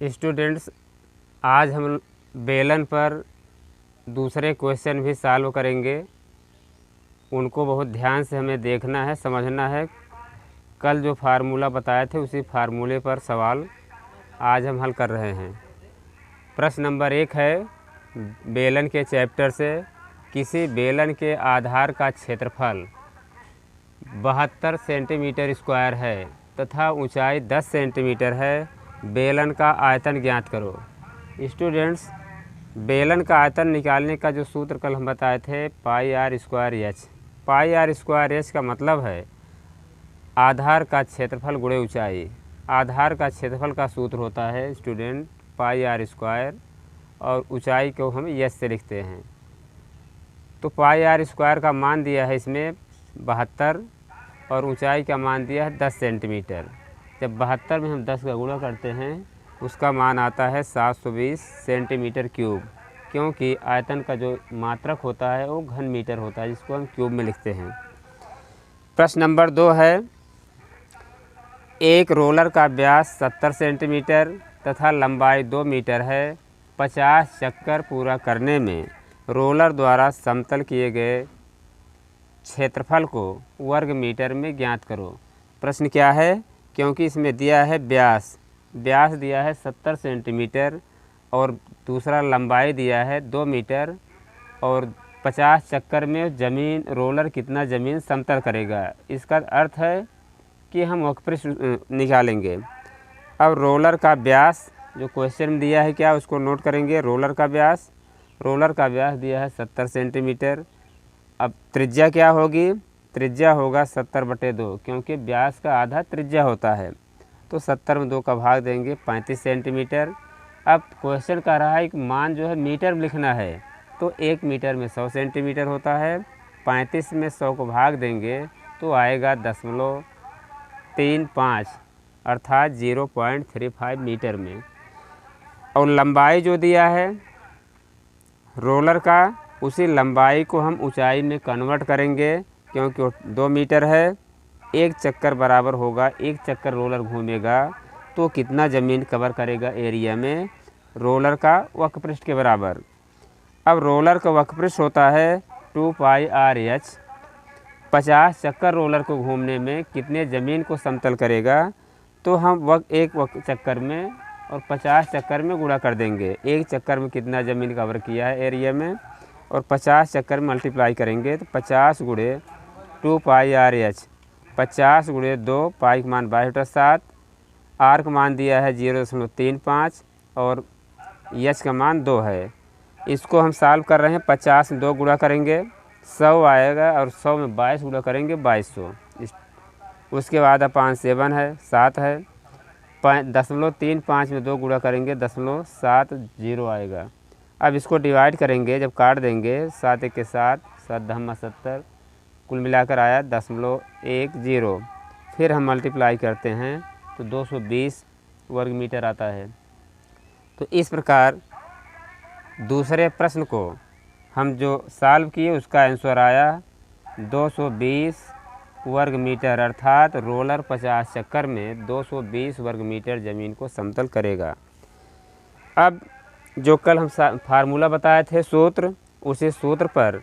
Students, आज हम बेलन पर दूसरे क्वेश्चन भी सॉल्व करेंगे। उनको बहुत ध्यान से हमें देखना है, समझना है। कल जो फार्मूला बताए थे उसी फार्मूले पर सवाल आज हम हल कर रहे हैं। प्रश्न नंबर 1 है बेलन के चैप्टर से, किसी बेलन के आधार का क्षेत्रफल 72 सेंटीमीटर स्क्वायर है तथा ऊंचाई 10 सेंटीमीटर है। बेलन का आयतन ज्ञात करो। स्टूडेंट्स, बेलन का आयतन निकालने का जो सूत्र कल हम बताए थे, pi r square h. Pi r square h का मतलब है आधार का क्षेत्रफल गुणे ऊंचाई। आधार का क्षेत्रफल का सूत्र होता है स्टूडेंट पाई आर स्क्वायर, और ऊंचाई को हम एच से लिखते हैं। तो पाई आर स्क्वायर का मान दिया है इसमें 72 और ऊंचाई का मान दिया है 10 सेंटीमीटर। जब 72 में हम 10 का गुणा करते हैं उसका मान आता है 720 सेंटीमीटर क्यूब, क्योंकि आयतन का जो मात्रक होता है वो घन मीटर होता है, जिसको हम क्यूब में लिखते हैं। प्रश्न नंबर 2 है, एक रोलर का व्यास 70 सेंटीमीटर तथा लंबाई 2 मीटर है। 50 चक्कर पूरा करने में रोलर द्वारा समतल किए गए क्षेत्रफल को वर्ग मीटर में ज्ञात करो। प्रश्न क्या है, क्योंकि इसमें दिया है व्यास दिया है 70 सेंटीमीटर और दूसरा लंबाई दिया है 2 मीटर, और 50 चक्कर में ज़मीन रोलर कितना ज़मीन समतल करेगा, इसका अर्थ है कि हम वक्रपृष्ठ निकालेंगे। अब रोलर का व्यास जो क्वेश्चन में दिया है क्या, उसको नोट करेंगे। रोलर का व्यास दिया है 70 सेंटीमीटर। अब त्रिज्या क्या होगी, त्रिज्या होगा 70/2, क्योंकि व्यास का आधा त्रिज्या होता है। तो 70 में 2 का भाग देंगे 35 सेंटीमीटर। अब क्वेश्चन का रहा है एक मान जो है मीटर में लिखना है, तो 1 मीटर में 100 सेंटीमीटर होता है। 35 में 100 को भाग देंगे तो आएगा 0.35 अर्थात 0.35 मीटर में। और लंबाई जो दिया है रोलर का, उसी लंबाई को हम ऊंचाई में कन्वर्ट करेंगे, क्योंकि 2 मीटर है। एक चक्कर बराबर होगा, एक चक्कर रोलर घूमेगा तो कितना ज़मीन कवर करेगा एरिया में, रोलर का वक्रपृष्ठ के बराबर। अब रोलर का वक्रपृष्ठ होता है 2 पाई आर एच। 50 चक्कर रोलर को घूमने में कितने ज़मीन को समतल करेगा, तो हम एक चक्कर में और 50 चक्कर में गुणा कर देंगे। एक चक्कर में कितना ज़मीन कवर किया है एरिया में, और 50 चक्कर में मल्टीप्लाई करेंगे तो 50 गुणे 2 पाई आर एच, 50 गुणे 2, पाई का मान 22/7, आर का मान दिया है 0.35 और एच का मान 2 है। इसको हम सॉल्व कर रहे हैं। 50 में 2 गुणा करेंगे 100 आएगा, और 100 में 22 गुणा करेंगे 2200। उसके बाद 5 7 है 7 है। 0.35 में 2 गुणा करेंगे 0.70 आएगा। अब इसको डिवाइड करेंगे, जब काट देंगे 7 1 के 7, 7 10 70, कुल मिलाकर आया 0.10। फिर हम मल्टीप्लाई करते हैं तो 220 वर्ग मीटर आता है। तो इस प्रकार दूसरे प्रश्न को हम जो सॉल्व किए उसका आंसर आया 220 वर्ग मीटर, अर्थात रोलर 50 चक्कर में 220 वर्ग मीटर ज़मीन को समतल करेगा। अब जो कल हम फार्मूला बताए थे सूत्र, उसी सूत्र पर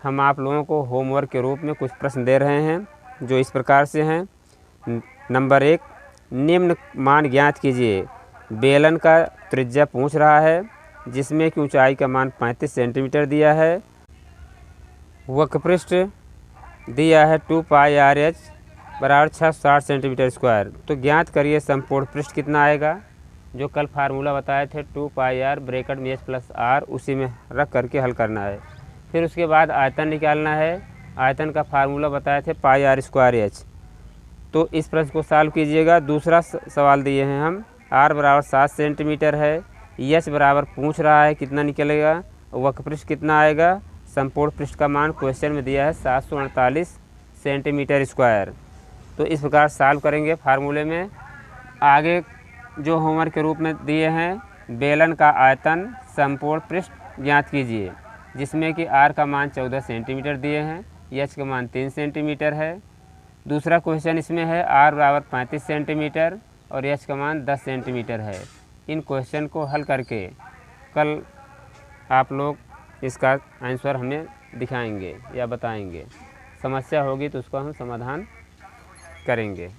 हम आप लोगों को होमवर्क के रूप में कुछ प्रश्न दे रहे हैं, जो इस प्रकार से हैं। नंबर 1, निम्न मान ज्ञात कीजिए। बेलन का त्रिज्या पूछ रहा है, जिसमें कि ऊंचाई का मान 35 सेंटीमीटर दिया है। वक्रपृष्ठ दिया है 2 पाई आर एच बराबर 660 सेंटीमीटर स्क्वायर। तो ज्ञात करिए संपूर्ण पृष्ठ कितना आएगा। जो कल फार्मूला बताए थे 2 पाई आर ब्रैकेट में एच प्लस आर, उसी में रख करके हल करना है। फिर उसके बाद आयतन निकालना है। आयतन का फार्मूला बताए थे पाई आर स्क्वायर एच। तो इस प्रश्न को सॉल्व कीजिएगा। दूसरा सवाल दिए हैं हम, आर बराबर 7 सेंटीमीटर है, एच बराबर पूछ रहा है कितना निकलेगा, वक्रपृष्ठ कितना आएगा। संपूर्ण पृष्ठ का मान क्वेश्चन में दिया है 748 सेंटीमीटर स्क्वायर। तो इस प्रकार सॉल्व करेंगे फार्मूले में। आगे जो होमवर्क के रूप में दिए हैं, बेलन का आयतन संपूर्ण पृष्ठ ज्ञात कीजिए, जिसमें कि आर का मान 14 सेंटीमीटर दिए हैं, एच का मान 3 सेंटीमीटर है। दूसरा क्वेश्चन इसमें है आर बराबर 35 सेंटीमीटर और एच का मान 10 सेंटीमीटर है। इन क्वेश्चन को हल करके कल आप लोग इसका आंसर हमें दिखाएंगे या बताएंगे। समस्या होगी तो उसको हम समाधान करेंगे।